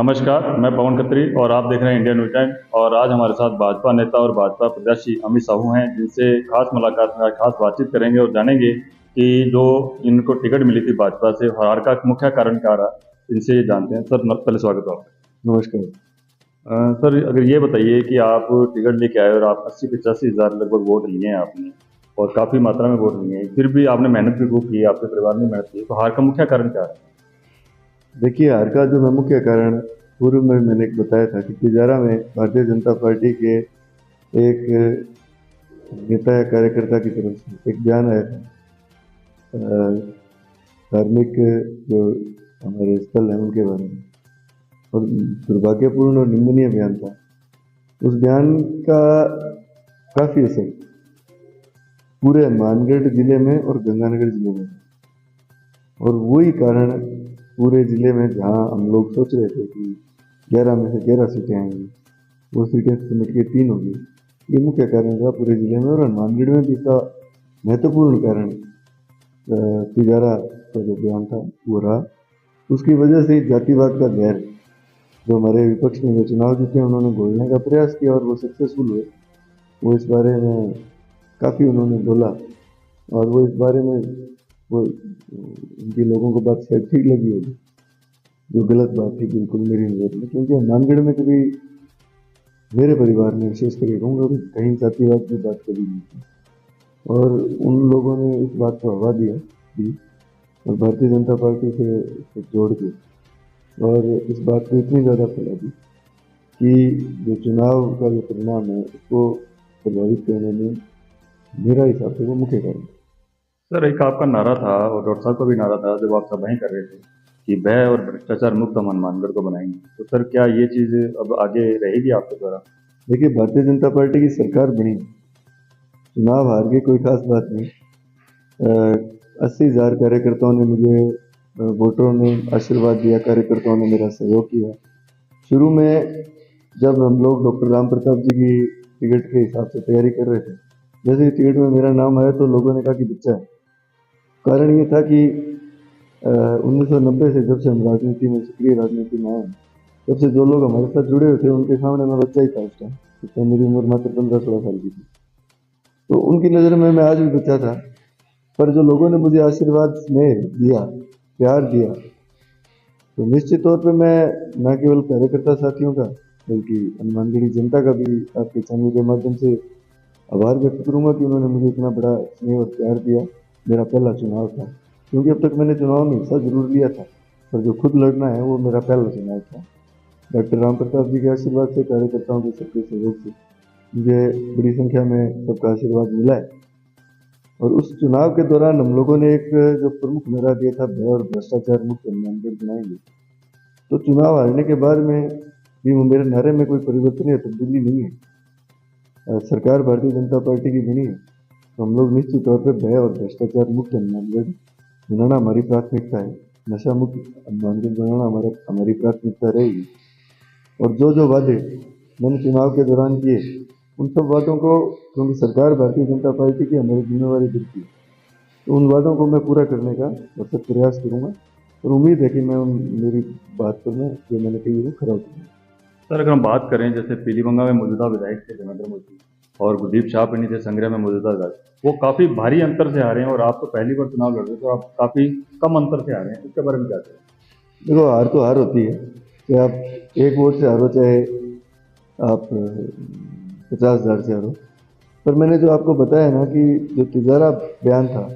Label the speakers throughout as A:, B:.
A: नमस्कार, मैं पवन खत्री और आप देख रहे हैं इंडिया न्यूज़ टाइम। और आज हमारे साथ भाजपा नेता और भाजपा प्रत्याशी अमित साहू हैं, जिनसे खास मुलाकात में आज खास बातचीत करेंगे और जानेंगे कि जो इनको टिकट मिली थी भाजपा से, हार का मुख्य कारण क्या रहा। इनसे ये जानते हैं। सर पहले स्वागत है आपका।
B: नमस्कार।
A: सर अगर ये बताइए कि आप टिकट लेके आए और आप 80-85 हज़ार लगभग वोट लिए हैं आपने, और काफ़ी मात्रा में वोट लिए हैं, फिर भी आपने मेहनत भी खूब की है, आपके परिवार ने मेहनत की, तो हार का मुख्य कारण क्या है?
B: देखिए, हार का जो मैं मुख्य कारण पूर्व में मैंने बताया था कि तिजारा में भारतीय जनता पार्टी के एक नेता या कार्यकर्ता की तरफ से एक बयान आया था। धार्मिक जो हमारे स्थल हैं उनके बारे में, और दुर्भाग्यपूर्ण और निंदनीय बयान था। उस बयान का काफ़ी असर पूरे मानगढ़ जिले में और गंगानगर जिले में, और वही कारण पूरे जिले में जहां हम लोग सोच रहे थे कि 11 में से 11 सीटें आएंगी, वो सीटें सिमट के 3 होगी। ये मुख्य कारण रहा पूरे जिले में, और हनुमानगढ़ में भी इसका महत्वपूर्ण कारण तिजारा का जो बयान था वो रहा। उसकी वजह से जातिवाद का जहर जो हमारे विपक्ष में जो चुनाव जीते उन्होंने घोलने का प्रयास किया, और वो सक्सेसफुल हुए। वो इस बारे में काफ़ी उन्होंने बोला, और वो इस बारे में वो उनके लोगों को बात शायद ठीक लगी होगी, जो गलत बात थी बिल्कुल मेरी नज़र में। क्योंकि हनुमानगढ़ में कभी मेरे परिवार में विशेष कर कहूँगा कि कहीं जातिवाद की बात कभी नहीं थी, और उन लोगों ने इस बात को हवा दी और भारतीय जनता पार्टी से इसको जोड़ के, और इस बात को इतनी ज़्यादा फैला दी कि जो चुनाव का जो परिणाम है उसको प्रभावित करने में मेरा हिसाब से वो मुख्य कारण है।
A: सर एक आपका नारा था और डॉक्टर साहब का भी नारा था जब आप सभाएं कर रहे थे कि भय और भ्रष्टाचार मुक्त हम हनुमानगढ़ को बनाएंगे, तो सर क्या ये चीज़ अब आगे रहेगी आपके द्वारा?
B: देखिए, भारतीय जनता पार्टी की सरकार बनी, चुनाव हार गए, कोई खास बात नहीं। 80,000 कार्यकर्ताओं ने मुझे, वोटरों ने आशीर्वाद दिया, कार्यकर्ताओं ने मेरा सहयोग किया। शुरू में जब हम लोग डॉक्टर राम प्रताप जी की टिकट के हिसाब से तैयारी कर रहे थे, जैसे ही टिकट में मेरा नाम आया तो लोगों ने कहा कि बच्चा है। कारण ये था कि 1990 से जब से हम राजनीति में, सक्रिय राजनीति में आए, तब से जो लोग हमारे साथ जुड़े हुए थे उनके सामने मैं बच्चा ही था उस टाइम। उस टाइम मेरी उम्र मात्र 15-16 साल की थी, तो उनकी नज़र में मैं आज भी बच्चा था। पर जो लोगों ने मुझे आशीर्वाद, स्नेह दिया, प्यार दिया, तो निश्चित तौर पे मैं न केवल कार्यकर्ता साथियों का बल्कि हनुमानगढ़ी जनता का भी आपके चैनल के माध्यम से आभार व्यक्त करूंगा कि उन्होंने मुझे इतना बड़ा स्नेह और प्यार दिया। मेरा पहला चुनाव था, क्योंकि अब तक मैंने चुनाव में हिस्सा जरूर लिया था, पर जो खुद लड़ना है वो मेरा पहला चुनाव था। डॉक्टर राम प्रताप जी के आशीर्वाद से, कार्यकर्ताओं के सबके सहयोग से मुझे बड़ी संख्या में सबका आशीर्वाद मिला है। और उस चुनाव के दौरान हम लोगों ने एक जो प्रमुख नारा दिया था, भय और भ्रष्टाचार मुक्त हनुमानगढ़ बनाएंगे। तो चुनाव हारने के बाद में भी मेरे नारे में कोई परिवर्तन या तब्दीली नहीं है। सरकार भारतीय जनता पार्टी की बनी है, तो हम लोग निश्चित तौर पर भय और भ्रष्टाचार मुक्त हनुमानगढ़ बनाना हमारी प्राथमिकता है। नशा मुक्त हनुमानगढ़ बनाना हमारी प्राथमिकता रहेगी। और जो वादे मैंने चुनाव के दौरान किए, उन सब वादों को, क्योंकि सरकार भारतीय जनता पार्टी की हमारी जिम्मेवारी बनती है, तो उन वादों को मैं पूरा करने का भरसक प्रयास करूंगा, और उम्मीद है कि मैं मेरी बात पर मैं जो मैंने कही वो खरा उतरूंगा।
A: सर अगर हम बात करें, जैसे पीलीभंगा में मौजूदा विधायक थे देवेंद्र मोदी, और गुरदीप शाहपनी थे संग्रह में मौजूदा विधायक, वो काफ़ी भारी अंतर से हारे हैं, और आप तो पहली बार चुनाव लड़ रहे हो, तो आप काफ़ी कम अंतर से हारे हैं, इसके बारे में क्या कहें?
B: देखो, हार तो हार होती है, कि आप एक वोट से हारो, चाहे आप 50,000 से हारो। पर मैंने जो आपको बताया ना कि जो तिजारा बयान था,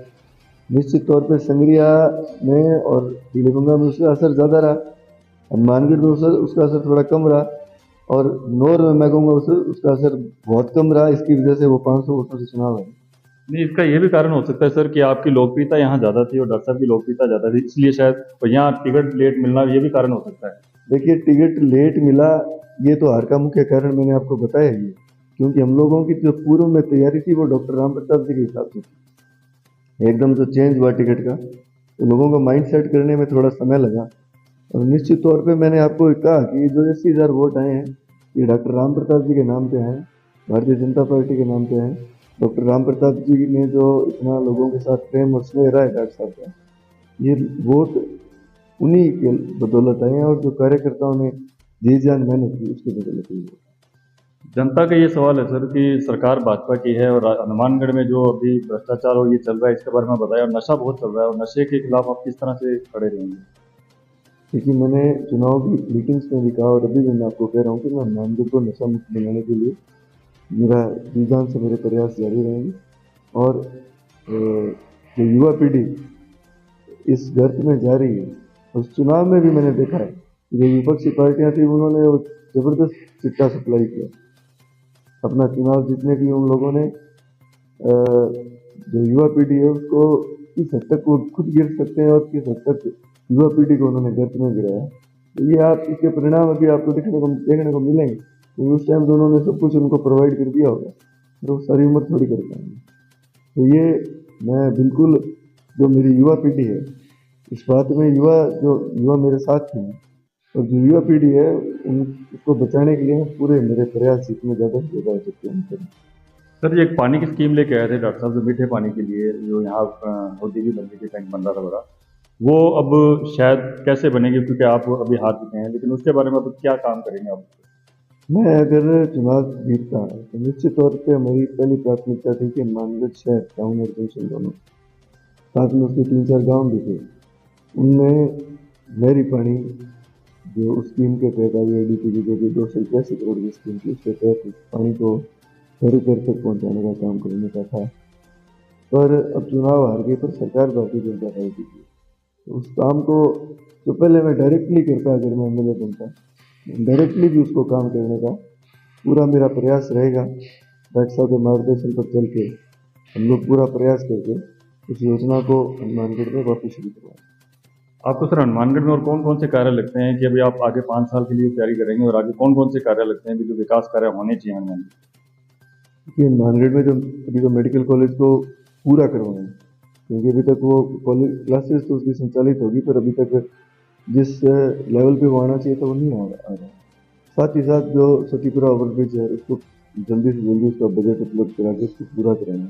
B: निश्चित तौर पे संग्रिया में और पीलीभंगा में उसका असर ज़्यादा रहा, हनुमानगढ़ में उसका असर थोड़ा कम रहा, और नौर में मैं कहूँगा उसका असर बहुत कम रहा। इसकी वजह से वो 500 वोटों से चुनाव है।
A: नहीं, इसका ये भी कारण हो सकता है सर कि आपकी लोकप्रियता यहाँ ज़्यादा थी और डॉक्टर साहब की लोकप्रियता ज़्यादा थी, इसलिए शायद, और यहाँ टिकट लेट मिलना ये भी कारण हो सकता है।
B: देखिए, टिकट लेट मिला, ये तो हार का मुख्य कारण मैंने आपको बताया ही है, क्योंकि हम लोगों की जो पूर्व में तैयारी थी वो डॉक्टर राम प्रताप जी के हिसाब से थी। एकदम जो चेंज हुआ टिकट का, तो लोगों को माइंड सेट करने में थोड़ा समय लगा। और निश्चित तौर पे मैंने आपको कहा कि जो 80,000 वोट आए हैं, ये डॉक्टर राम प्रताप जी के नाम पे हैं, भारतीय जनता पार्टी के नाम पे हैं। डॉक्टर राम प्रताप जी ने जो इतना लोगों के साथ प्रेम और स्नेह रहा है डॉक्टर साहब का, ये वोट उन्हीं के बदौलत आए हैं। और जो कार्यकर्ताओं ने जी जान मेहनत की उसके बदले कोई नहीं।
A: जनता का ये सवाल है सर कि सरकार भाजपा की है और हनुमानगढ़ में जो अभी भ्रष्टाचार और ये चल रहा है इसके बारे में बताया, और नशा बहुत चल रहा है, और नशे के खिलाफ आप किस तरह से खड़े रहेंगे?
B: क्योंकि मैंने चुनाव की मीटिंग्स में भी कहा और अभी भी मैं आपको कह रहा हूँ कि मैं हनुमानगढ़ को नशा मुक्त बनाने के लिए मेरा जी जान से मेरे प्रयास जारी रहेंगे। और जो युवा पीढ़ी इस गर्त में जा रही है, उस चुनाव में भी मैंने देखा है कि जो विपक्षी पार्टियां थी उन्होंने वो जबरदस्त चिट्टा सप्लाई किया। अपना चुनाव जीतने के लिए उन लोगों ने जो युवा पीढ़ी है उसको किस हद तक वो खुद गिर सकते हैं और किस हद तक युवा पीढ़ी को उन्होंने गर्त में गिराया। तो ये आप इसके परिणाम अभी आपको देखने को मिलेंगे। तो उस टाइम तो उन्होंने सब कुछ उनको प्रोवाइड कर दिया होगा, तो वो सारी उम्र थोड़ी कर पाएंगे। तो ये मैं बिल्कुल, जो मेरी युवा पीढ़ी है इस बात में, युवा मेरे साथ हैं, और जो युवा पीढ़ी है उन उसको बचाने के लिए पूरे मेरे प्रयास जितने ज़्यादा से ज़्यादा हो सकते हैं करें।
A: सर ये एक पानी की स्कीम लेके आए थे डॉक्टर साहब, जो मीठे पानी के लिए जो यहाँ होती भी बन रही थी, टैंक बन रहा था बड़ा, वो अब शायद कैसे बनेगी, क्योंकि आप अभी हार चुके हैं, लेकिन उसके बारे में अब क्या काम करेंगे आप?
B: मैं अगर चुनाव जीतता तो निश्चित तौर पे हमारी पहली प्राथमिकता थी कि मानगढ़ शहर, टाउन और जंक्शन दोनों, साथ में उसके 3-4 गांव भी थे, उनमें नहरी पानी जो उस स्कीम के तहत आई है, डीपी की जो कि 281 करोड़ की स्कीम थी, उसके तहत पानी को घर घर तक पहुंचाने का काम करने का था। पर अब चुनाव हार गए, पर सरकार भारतीय जनता पार्टी की, तो उस काम को जो पहले मैं डायरेक्टली करता, अगर मैं एमएलए बनता, डायरेक्टली भी उसको काम करने का पूरा मेरा प्रयास रहेगा। डॉक्टर साहब के मार्गदर्शन पर चल के हम लोग पूरा प्रयास करके उस योजना को हनुमानगढ़ में वापस शुरू करवाएं।
A: आपको सर हनुमानगढ़ में और कौन कौन से कार्य लगते हैं कि अभी आप आगे 5 साल के लिए तैयारी करेंगे, और आगे कौन कौन से कार्य लगते हैं कि जो विकास कार्य होने चाहिए हनुमानगढ़?
B: क्योंकि हनुमानगढ़ में जो अभी तो मेडिकल कॉलेज को पूरा करवाएं, क्योंकि अभी तक वो कॉलेज क्लासेस तो उसकी संचालित होगी, पर अभी तक जिस लेवल पे वो आना चाहिए था वो नहीं आ रहा। साथ ही साथ जो सतीपुरा ओवरब्रिज है उसको जल्दी से जल्दी उसका बजट उपलब्ध करा के उसको पूरा कराना।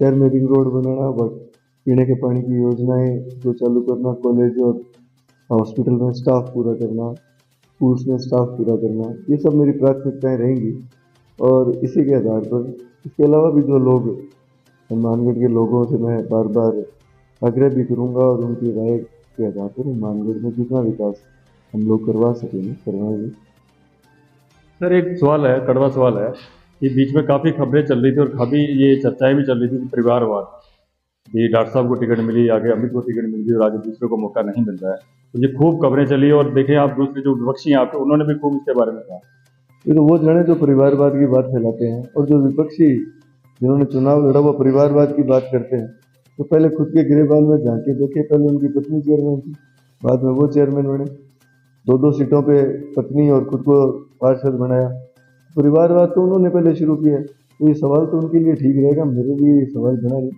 B: शहर में रिंग रोड बनाना, बट पीने के पानी की योजनाएं जो चालू करना, कॉलेज और हॉस्पिटल में स्टाफ पूरा करना, स्कूल्स में स्टाफ पूरा करना, ये सब मेरी प्राथमिकताएं रहेंगी। और इसी के आधार पर इसके अलावा भी जो लोग हनुमानगढ़ के लोगों से मैं बार बार आग्रह भी करूंगा और उनकी राय के आधार पर हनुमानगढ़ में जितना विकास हम लोग करवा सकेंगे करवाएंगे।
A: सर एक सवाल है, कड़वा सवाल है, कि बीच में काफ़ी खबरें चल रही थी और काफ़ी ये चर्चाएं भी चल रही थी कि परिवारवाद, कि डॉक्टर साहब को टिकट मिली, आगे अमित को टिकट मिल गई और आगे दूसरे को मौका नहीं मिल रहा है। तो ये खूब खबरें चली, और देखें आप दूसरे जो विपक्षी हैं आपके, उन्होंने भी खूब इसके बारे में कहा।
B: ये तो वो जाने जो परिवारवाद की बात फैलाते हैं, और जो विपक्षी जिन्होंने चुनाव लड़ा वो परिवारवाद की बात करते हैं, तो पहले खुद के गिरेबान में झांक के देखिए। पहले उनकी पत्नी चेयरमैन थी, बाद में वो चेयरमैन बने, दो दो सीटों पे पत्नी और खुद को पार्षद बनाया। परिवारवाद तो उन्होंने पहले शुरू किया है, तो ये सवाल तो उनके लिए ठीक रहेगा, मेरे लिए ये सवाल बना नहीं।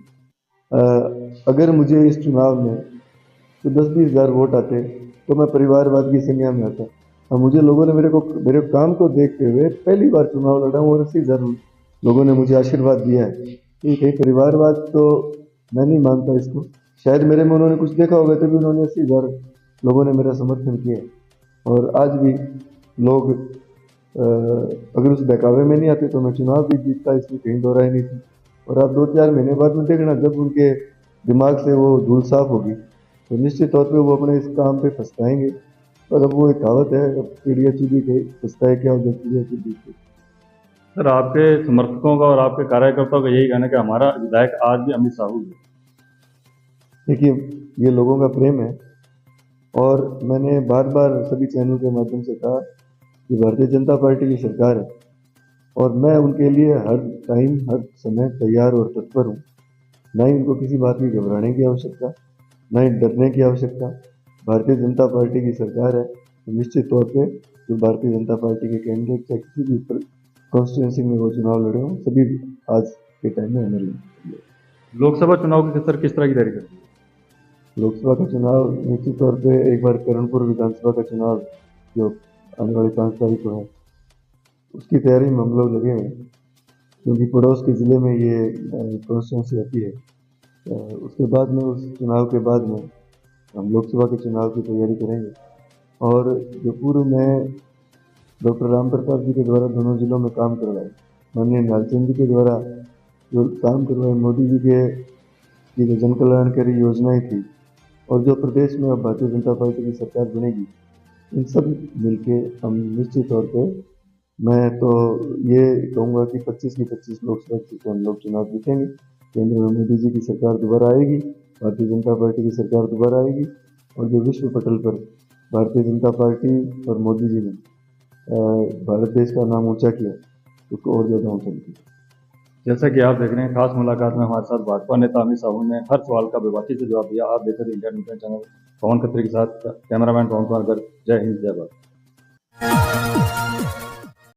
B: अगर मुझे इस चुनाव में तो 10-20 हज़ार वोट आते तो मैं परिवारवाद की संज्ञा में आता। और मुझे लोगों ने मेरे काम को देखते हुए पहली बार चुनाव लड़ा हूँ, और 80 हज़ार लोगों ने मुझे आशीर्वाद दिया है। ये कहीं परिवारवाद तो मैं नहीं मानता इसको। शायद मेरे में उन्होंने कुछ देखा होगा तभी उन्होंने 80 हज़ार लोगों ने मेरा समर्थन किया। और आज भी लोग अगर उस बहकावे में नहीं आते तो मैं चुनाव भी जीतता, इसमें कहीं दो राय नहीं थी। और आप 2-4 महीने बाद में देखना, जब उनके दिमाग से वो धूल साफ होगी तो निश्चित तौर पे वो अपने इस काम पे पछताएंगे। और अब वो एक कहावत है, अब चिड़िया चुगी गई पछताए क्या होगा, चिड़िया चुगी गई।
A: सर आपके समर्थकों का और आपके कार्यकर्ताओं का यही कहना है कि हमारा विधायक आज भी अमित साहू है।
B: देखिए, ये लोगों का प्रेम है, और मैंने बार बार सभी चैनल के माध्यम से कहा कि भारतीय जनता पार्टी की सरकार है, और मैं उनके लिए हर टाइम हर समय तैयार और तत्पर हूँ। ना ही उनको किसी बात की घबराने की आवश्यकता, ना ही डरने की आवश्यकता। भारतीय जनता पार्टी की सरकार है, तो निश्चित तौर पे जो भारतीय जनता पार्टी के कैंडिडेट चाहे किसी भी कॉन्स्टिट्यूंसी में वो चुनाव लड़े हों, सभी आज के टाइम में एमएलए।
A: लोकसभा चुनाव की सर किस तरह की तैयारी करती है?
B: लोकसभा का चुनाव निश्चित तौर पे एक बार करणपुर विधानसभा का चुनाव जो आने वाली 5 तारीख को है, उसकी तैयारी में हम लोग लगे हैं, क्योंकि पड़ोस के ज़िले में ये कॉन्स्टिट्यूंसी आती है। उसके बाद में, उस चुनाव के बाद में हम लोकसभा के चुनाव की तैयारी करेंगे। और जो पूर्व में डॉक्टर राम प्रताप जी के द्वारा दोनों जिलों में काम करवाए, माननीय लालचंद जी के द्वारा जो काम करवाए, मोदी जी के ये जो जन कल्याणकारी योजनाएं थी, और जो प्रदेश में अब भारतीय जनता पार्टी की सरकार बनेगी, इन सब मिलके हम निश्चित तौर पे, मैं तो ये कहूँगा कि 25 की 25 लोकसभा सीटों हम लोग चुनाव जीतेंगे। केंद्र में मोदी जी की सरकार दोबारा आएगी, भारतीय जनता पार्टी की सरकार दोबारा आएगी, और जो विश्व पटल पर भारतीय जनता पार्टी और मोदी जी ने भारत देश का नाम ऊंचा किया, उसको और ज़्यादा ऊंचा किया।
A: जैसा कि आप देख रहे हैं, खास मुलाकात में हमारे साथ भाजपा नेता अमित साहू ने हर सवाल का बेबाकी से जवाब दिया। आप देख रहे थे इंडिया न्यूज़ चैनल। पवन खत्री के साथ कैमरामैन पवन कुमार गर्ग। जय हिंद, जय भारत।